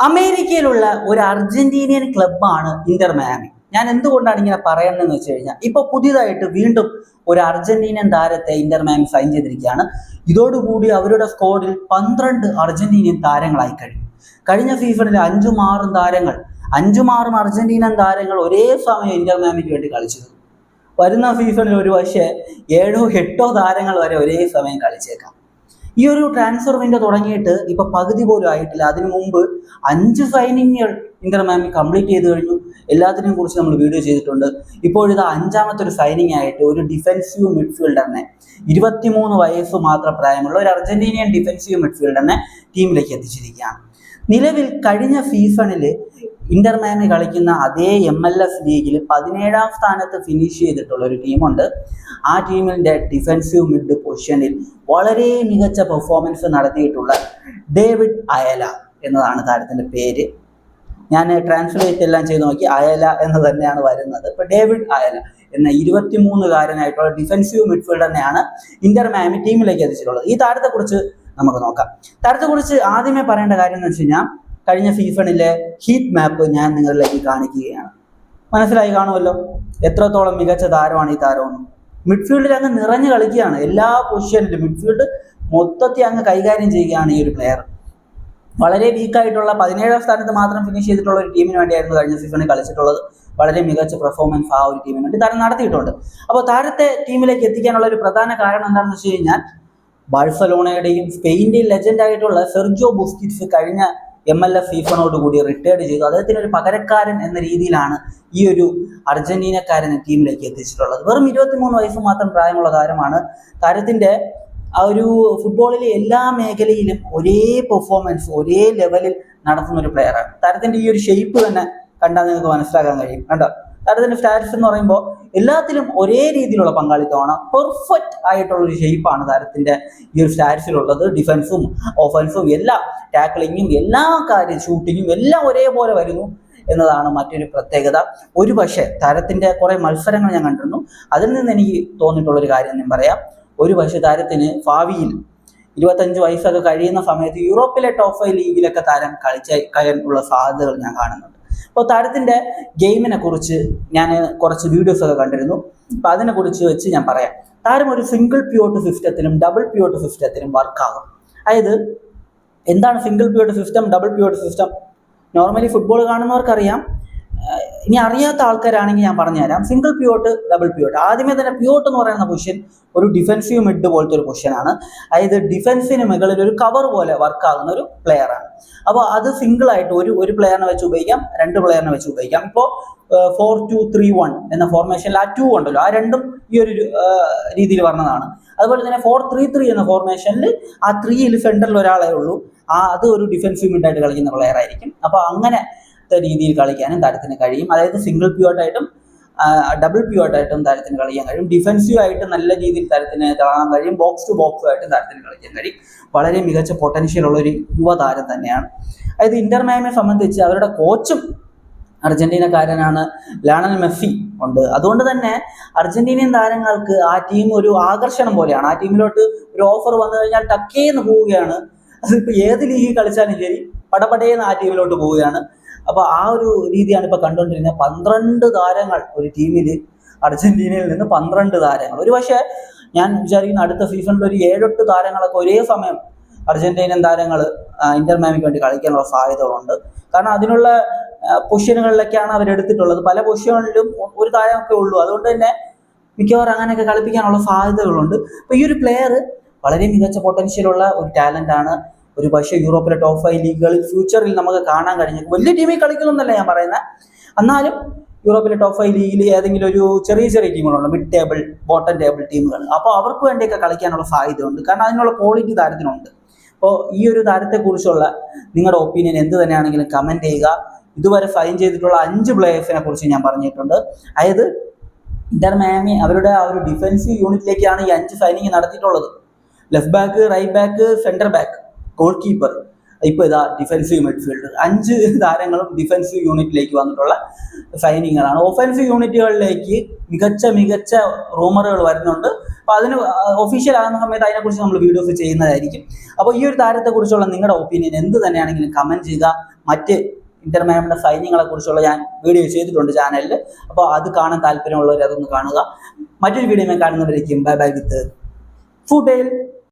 അമേരിക്കയിലുള്ള ഒരു Argentinian ക്ലബ്ബാണ് Inter Miami. ഞാൻ എന്തുകൊണ്ടാണ് ഇങ്ങനെ പറയുന്നതെന്ന് വെച്ച് കഴിഞ്ഞാൽ, ഇപ്പൊ പുതിയതായിട്ട് വീണ്ടും ഒരു അർജന്റീനിയൻ താരത്തെ ഇന്റർ മയാമി സൈൻ ചെയ്തിരിക്കുകയാണ്. ഇതോടുകൂടി അവരുടെ സ്ക്വാഡിൽ 12 അർജന്റീനിയൻ താരങ്ങളായി കഴിഞ്ഞു. കഴിഞ്ഞ സീസണിൽ 5-6 താരങ്ങൾ, 5-6 അർജന്റീനൻ താരങ്ങൾ ഒരേ സമയം ഇന്റർ മയാമിക്ക് വേണ്ടി കളിച്ചിരുന്നു. വരുന്ന സീസണിൽ ഒരു പക്ഷേ 7-8 താരങ്ങൾ വരെ ഒരേ സമയം കളിച്ചേക്കാം. ഈ ഒരു ട്രാൻസ്ഫർ വിൻഡോ തുടങ്ങിയിട്ട് ഇപ്പൊ പകുതി പോലും ആയിട്ടില്ല. അതിനു മുമ്പ് 5 സൈനിങ്ങുകൾ ഇന്റർ മയാമി കംപ്ലീറ്റ് ചെയ്ത് കഴിഞ്ഞു. എല്ലാത്തിനെയും കുറിച്ച് നമ്മൾ വീഡിയോ ചെയ്തിട്ടുണ്ട്. ഇപ്പോഴിത് 5ാമത്തെ ഒരു സൈനിങ് ആയിട്ട് ഒരു ഡിഫെൻസീവ് മിഡ്ഫീൽഡറിനെ, 23 വയസ്സ് മാത്രം പ്രായമുള്ള ഒരു അർജന്റീനിയൻ ഡിഫെൻസീവ് മിഡ്ഫീൽഡറിനെ ടീമിലേക്ക് എത്തിച്ചിരിക്കുകയാണ്. നിലവിൽ കഴിഞ്ഞ സീസണിൽ ഇന്റർ മയാമി കളിക്കുന്ന അതേ MLS ലീഗിൽ 17ാം സ്ഥാനത്ത് ഫിനിഷ് ചെയ്തിട്ടുള്ള ഒരു ടീമുണ്ട്. ആ ടീമിൻ്റെ ഡിഫെൻസീവ് മിഡ് പൊസിഷനിൽ വളരെ മികച്ച പെർഫോമൻസ് നടത്തിയിട്ടുള്ള ഡേവിഡ് അയല എന്നതാണ് താരത്തിൻ്റെ പേര്. ഞാൻ ട്രാൻസ്ലേറ്റ് എല്ലാം ചെയ്ത് നോക്കി, അയല എന്ന് തന്നെയാണ് വരുന്നത്. ഇപ്പോൾ ഡേവിഡ് അയല എന്ന 23-കാരനായിട്ടുള്ള ഡിഫെൻസീവ് മിഡ്ഫീൽഡറിനെയാണ് ഇന്റർ മയാമി ടീമിലേക്ക് എത്തിച്ചിട്ടുള്ളത്. ഈ താരത്തെക്കുറിച്ച് നമുക്ക് നോക്കാം. താരത്തെക്കുറിച്ച് ആദ്യമേ പറയേണ്ട കാര്യം എന്ന് വെച്ച് കഴിഞ്ഞാൽ, കഴിഞ്ഞ സീസണിലെ ഹീറ്റ് മാപ്പ് ഞാൻ നിങ്ങളിലേക്ക് കാണിക്കുകയാണ്. മനസ്സിലായി കാണുമല്ലോ എത്രത്തോളം മികച്ച താരമാണ് ഈ താരമെന്ന്. മിഡ്ഫീൽഡിൽ അങ്ങ് നിറഞ്ഞു കളിക്കുകയാണ്. എല്ലാ പൊസിഷനിലും മിഡ്ഫീൽഡ് മൊത്തത്തിൽ അങ്ങ് കൈകാര്യം ചെയ്യുകയാണ് ഈ ഒരു പ്ലെയർ. വളരെ വീക്കായിട്ടുള്ള 17ാം സ്ഥാനത്ത് മാത്രം ഫിനിഷ് ചെയ്തിട്ടുള്ള ഒരു ടീമിന് വേണ്ടിയായിരുന്നു കഴിഞ്ഞ സീസണിൽ കളിച്ചിട്ടുള്ളത്. വളരെ മികച്ച പെർഫോമൻസ് ആ ഒരു ടീമിന് വേണ്ടി താരം നടത്തിയിട്ടുണ്ട്. അപ്പോൾ താരത്തെ ടീമിലേക്ക് എത്തിക്കാനുള്ള ഒരു പ്രധാന കാരണം എന്താണെന്ന് വെച്ച് കഴിഞ്ഞാൽ, ബാഴ്സലോണയുടെയും സ്പെയിൻ്റെയും ലെജൻഡായിട്ടുള്ള സെർജിയോ ബുസ്കിറ്റ്സ് കഴിഞ്ഞ MLS സീസണോടുകൂടി റിട്ടയർഡ് ചെയ്തു. അദ്ദേഹത്തിന് ഒരു പകരക്കാരൻ എന്ന രീതിയിലാണ് ഈ ഒരു അർജന്റീനക്കാരനെ ടീമിലേക്ക് എത്തിച്ചിട്ടുള്ളത്. വെറും 23 വയസ്സ് മാത്രം പ്രായമുള്ള താരമാണ്. താരത്തിൻ്റെ ആ ഒരു ഫുട്ബോളിലെ എല്ലാ മേഖലയിലും ഒരേ പെർഫോമൻസ്, ഒരേ ലെവലിൽ നടത്തുന്ന ഒരു പ്ലെയറാണ്. താരത്തിൻ്റെ ഈ ഒരു ഷേപ്പ് തന്നെ കണ്ടാൽ നിങ്ങൾക്ക് മനസ്സിലാക്കാൻ കഴിയും. കണ്ടോ, താരത്തിൻ്റെ സ്റ്റാറ്റസ് എന്ന് പറയുമ്പോൾ എല്ലാത്തിലും ഒരേ രീതിയിലുള്ള പങ്കാളിത്തമാണ്. പെർഫെക്റ്റ് ആയിട്ടുള്ള ഒരു ഷേപ്പാണ് താരത്തിൻ്റെ ഈ ഒരു സ്റ്റാറ്റസിലുള്ളത്. ഡിഫൻസും ഓഫൻസും എല്ലാം, ടാക്ലിങ്ങും എല്ലാ കാര്യം, ഷൂട്ടിങ്ങും എല്ലാം ഒരേപോലെ വരുന്നു എന്നതാണ് മറ്റൊരു പ്രത്യേകത. ഒരു പക്ഷേ താരത്തിൻ്റെ കുറേ മത്സരങ്ങൾ ഞാൻ കണ്ടിരുന്നു. അതിൽ നിന്ന് എനിക്ക് തോന്നിയിട്ടുള്ളൊരു കാര്യം ഞാൻ പറയാം. ഒരു പക്ഷേ താരത്തിന് ഭാവിയിൽ 25 വയസ്സൊക്കെ കഴിയുന്ന സമയത്ത് യൂറോപ്പിലെ ടോപ്പ് 5 ലീഗിലൊക്കെ താരം കളിക്കാനുള്ള സാധ്യതകൾ ഞാൻ കാണുന്നുണ്ട്. അപ്പോൾ താരത്തിൻ്റെ ഗെയിമിനെ കുറിച്ച് ഞാൻ കുറച്ച് വീഡിയോസൊക്കെ കണ്ടിരുന്നു. അപ്പോൾ അതിനെക്കുറിച്ച് വെച്ച് ഞാൻ പറയാം. താരം ഒരു സിംഗിൾ പ്യൂട്ട് സിസ്റ്റത്തിലും ഡബിൾ പ്യൂട്ട് സിസ്റ്റത്തിലും വർക്കാകും. അതായത് എന്താണ് single pivot system, double pivot system? Normally football കാണുന്നവർക്കറിയാം. ഇനി അറിയാത്ത ആൾക്കാരാണെങ്കിൽ ഞാൻ പറഞ്ഞുതരാം. Single pivot, double pivot. ആദ്യമേ തന്നെ പ്യൂട്ട് എന്ന് പറയുന്ന പൊസിഷൻ ഒരു ഡിഫെൻസീവ് മിഡ് പോലത്തെ ഒരു പൊസിഷനാണ്. അതായത് ഡിഫെൻസിന് മുകളിൽ ഒരു കവർ പോലെ വർക്കാകുന്ന ഒരു പ്ലെയറാണ്. അപ്പോൾ അത് സിംഗിളായിട്ട് ഒരു പ്ലെയറിനെ വെച്ച് ഉപയോഗിക്കാം, 2 പ്ലെയറിനെ വെച്ച് ഉപയോഗിക്കാം. ഇപ്പോൾ 4-2-3-1 എന്ന ഫോർമേഷനിൽ ആ 2 ഉണ്ടല്ലോ, ആ രണ്ടും ഈ ഒരു രീതിയിൽ പറഞ്ഞതാണ്. അതുപോലെ തന്നെ 4-3-3 എന്ന ഫോർമേഷനിൽ ആ 3യിൽ സെൻറ്ററിൽ ഒരാളേ ഉള്ളൂ. അത് ഒരു ഡിഫെൻസീവ് മിഡായിട്ട് കളിക്കുന്ന പ്ലെയർ ആയിരിക്കും. അപ്പോൾ അങ്ങനെ രീതിയിൽ കളിക്കാനും താരത്തിന് കഴിയും. അതായത് സിംഗിൾ പ്യൂട്ടായിട്ടും ഡബിൾ പ്യൂട്ടായിട്ടും താരത്തിന് കളിക്കാൻ കഴിയും. ഡിഫെൻസീവ് ആയിട്ട് നല്ല രീതിയിൽ താരത്തിന് തിളങ്ങാൻ കഴിയും. ബോക്സ് ടു ബോക്സ് ആയിട്ട് താരത്തിന് കളിക്കാൻ കഴിയും. വളരെ മികച്ച പൊട്ടൻഷ്യൽ ഉള്ള ഒരു യുവതാരം തന്നെയാണ്. അതായത് ഇന്റർ മയാമിയെ സംബന്ധിച്ച് അവരുടെ കോച്ചും അർജന്റീനക്കാരനാണ്, ലയണൽ മെസ്സി ഉണ്ട്. അതുകൊണ്ട് തന്നെ അർജന്റീനിയൻ താരങ്ങൾക്ക് ആ ടീം ഒരു ആകർഷണം പോലെയാണ്. ആ ടീമിലോട്ട് ഒരു ഓഫർ വന്നു കഴിഞ്ഞാൽ ടക്കേന്ന് പോവുകയാണ്. അതിപ്പോൾ ഏത് ലീഗിൽ കളിച്ചാലും ശരി, പടപടേന്ന് ആ ടീമിലോട്ട് പോവുകയാണ്. അപ്പോൾ ആ ഒരു രീതിയാണ് ഇപ്പോൾ കണ്ടുകൊണ്ടിരുന്നത്. 12 താരങ്ങൾ ഒരു ടീമിൽ, അർജന്റീനയിൽ നിന്ന് 12 താരങ്ങൾ. ഒരു പക്ഷേ ഞാൻ വിചാരിക്കുന്ന അടുത്ത സീസണിൽ ഒരു 7-8 താരങ്ങളൊക്കെ ഒരേ സമയം അർജന്റീനൻ താരങ്ങൾ ഇന്റർ മയാമിക്ക് വേണ്ടി കളിക്കാനുള്ള സാധ്യതകളുണ്ട്. കാരണം അതിനുള്ള പൊസിഷനുകളിലൊക്കെയാണ് അവരെടുത്തിട്ടുള്ളത്. പല പൊസിഷനുകളിലും ഒരു താരമൊക്കെ ഉള്ളൂ. അതുകൊണ്ട് തന്നെ മിക്കവാറും അങ്ങനെയൊക്കെ കളിപ്പിക്കാനുള്ള സാധ്യതകളുണ്ട്. അപ്പോൾ ഈ ഒരു പ്ലെയർ വളരെ മികച്ച പൊട്ടൻഷ്യലുള്ള ഒരു ടാലൻ്റാണ്. ഒരു പക്ഷേ യൂറോപ്പിലെ ടോപ്പ് 5 ലീഗുകളിൽ ഫ്യൂച്ചറിൽ നമുക്ക് കാണാൻ കഴിഞ്ഞു. വലിയ ടീമിൽ കളിക്കുന്നൊന്നല്ല ഞാൻ പറയുന്നത്, എന്നാലും യൂറോപ്പിലെ ടോപ്പ് 5 ലീഗിൽ ഏതെങ്കിലും ഒരു ചെറിയ ടീമുകളുണ്ട്, മിഡ് ടേബിൾ, ബോട്ടം ടേബിൾ ടീമുകൾ. അപ്പോൾ അവർക്ക് വേണ്ടിയൊക്കെ കളിക്കാനുള്ള സാധ്യതയുണ്ട്. കാരണം അതിനുള്ള ക്വാളിറ്റി താരത്തിനുണ്ട്. അപ്പോൾ ഈ ഒരു താരത്തെക്കുറിച്ചുള്ള നിങ്ങളുടെ ഒപ്പീനിയൻ എന്ത് തന്നെയാണെങ്കിലും കമൻറ്റ് ചെയ്യുക. ഇതുവരെ സൈൻ ചെയ്തിട്ടുള്ള 5 പ്ലേയേഴ്സിനെ കുറിച്ച് ഞാൻ പറഞ്ഞിട്ടുണ്ട്. അതായത് ഇന്റർ മയാമി അവരുടെ ആ ഒരു ഡിഫെൻസീവ് യൂണിറ്റിലേക്കാണ് ഈ 5 സൈനിങ് നടത്തിയിട്ടുള്ളത്. Left back, right back, centre back, goalkeeper, ഇപ്പോൾ ഇതാ ഡിഫെൻസീവ് മിഡ്ഫീൽഡർ. 5 താരങ്ങളും ഡിഫെൻസീവ് യൂണിറ്റിലേക്ക് വന്നിട്ടുള്ള സൈനിങ്ങുകളാണ്. ഓഫൻസീവ് യൂണിറ്റുകളിലേക്ക് മികച്ച റൂമറുകൾ വരുന്നുണ്ട്. അപ്പോൾ അതിന് ഒഫീഷ്യൽ ആകുന്ന സമയത്ത് അതിനെക്കുറിച്ച് നമ്മൾ വീഡിയോസ് ചെയ്യുന്നതായിരിക്കും. അപ്പോൾ ഈ ഒരു താരത്തെക്കുറിച്ചുള്ള നിങ്ങളുടെ ഒപ്പീനിയൻ എന്ത് തന്നെയാണെങ്കിലും കമൻറ്റ് ചെയ്യുക. മറ്റ് ഇന്റർ മയാമിയുടെ സൈന്യങ്ങളെ കുറിച്ചുള്ള ഞാൻ വീഡിയോ ചെയ്തിട്ടുണ്ട് ചാനലിൽ. അപ്പോൾ അത് കാണാൻ താല്പര്യമുള്ളവർ അതൊന്ന് കാണുക. മറ്റൊരു വീഡിയോ ഞാൻ കാണുന്നവരേക്കും ബൈ ബൈ വിത്ത് ഫുഡേൽ.